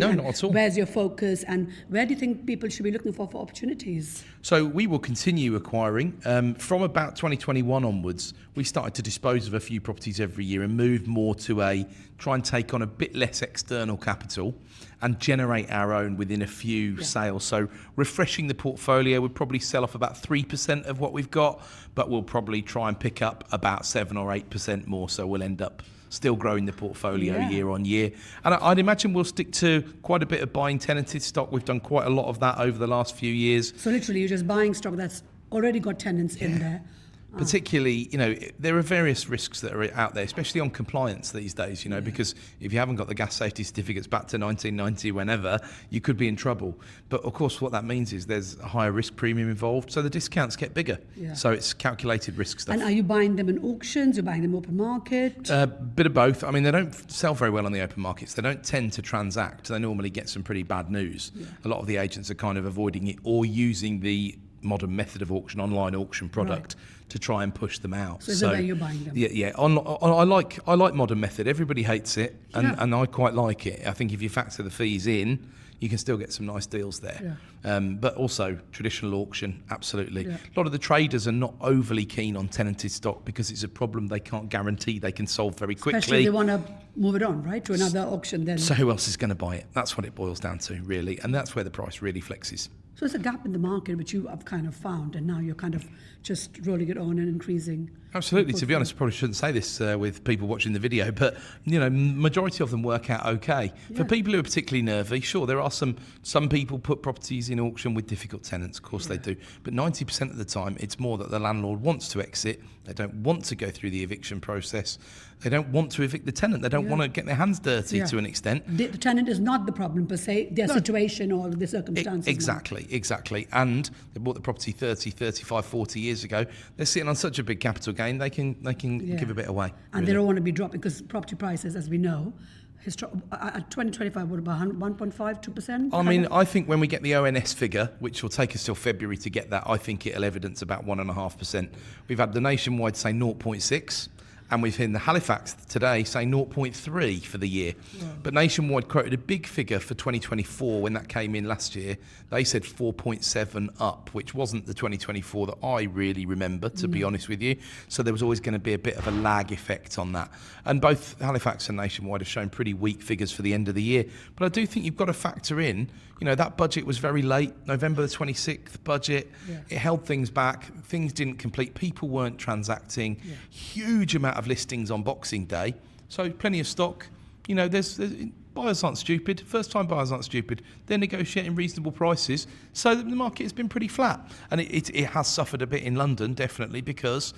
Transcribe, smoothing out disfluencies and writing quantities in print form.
No, not at all. Where's your focus, and where do you think people should be looking for opportunities? So we will continue acquiring. From about 2021 onwards, we started to dispose of a few properties every year and move more to try and take on a bit less external capital and generate our own within a few sales. So refreshing the portfolio would probably sell off about 3% of what we've got, but we'll probably try and pick up about 7 or 8% more. So we'll end up still growing the portfolio year on year. And I'd imagine we'll stick to quite a bit of buying tenanted stock. We've done quite a lot of that over the last few years. So literally you're just buying stock that's already got tenants in there. Particularly, there are various risks that are out there, especially on compliance these days, because if you haven't got the gas safety certificates back to 1990, whenever, you could be in trouble. But of course, what that means is there's a higher risk premium involved, so the discounts get bigger. Yeah. So it's calculated risk stuff. And are you buying them in auctions? You're buying them open market? Bit of both. I mean, they don't sell very well on the open markets. They don't tend to transact. They normally get some pretty bad news. Yeah. A lot of the agents are kind of avoiding it or using the modern method of auction, online auction product, to try and push them out. So is that where you're buying them? Yeah. I like modern method. Everybody hates it, and I quite like it. I think if you factor the fees in, you can still get some nice deals there. Yeah. But also traditional auction, absolutely. Yeah. A lot of the traders are not overly keen on tenanted stock because it's a problem they can't guarantee they can solve very quickly. Especially if they want to move it on, right, to another auction then. So who else is going to buy it? That's what it boils down to, really. And that's where the price really flexes. So it's a gap in the market which you have kind of found, and now you're kind of just rolling it on and increasing. Absolutely. To be honest, I probably shouldn't say this with people watching the video, but majority of them work out okay. Yeah. For people who are particularly nervy, sure, there are some people put properties in auction with difficult tenants, of course they do, but 90% of the time it's more that the landlord wants to exit. They don't want to go through the eviction process. They don't want to evict the tenant. They don't want to get their hands dirty to an extent. The tenant is not the problem per se, their situation or the circumstances. Exactly. And they bought the property 30, 35, 40 years ago. They're sitting on such a big capital gain, they can give a bit away. And they don't want to be dropped because property prices, as we know, at 2025, what about 1.5%, 2%? I mean, I think when we get the ONS figure, which will take us till February to get that, I think it'll evidence about 1.5%. We've had the nationwide say 0.6. And we've seen the Halifax today say 0.3 for the year. Yeah. But Nationwide quoted a big figure for 2024 when that came in last year. They said 4.7 up, which wasn't the 2024 that I really remember, to be honest with you. So there was always going to be a bit of a lag effect on that. And both Halifax and Nationwide have shown pretty weak figures for the end of the year. But I do think you've got to factor in, that budget was very late, November the 26th budget. Yeah. It held things back. Things didn't complete. People weren't transacting. Yeah. Huge amount of listings on Boxing Day. So plenty of stock. There's buyers aren't stupid. First-time buyers aren't stupid. They're negotiating reasonable prices. So the market has been pretty flat. And it has suffered a bit in London, definitely, because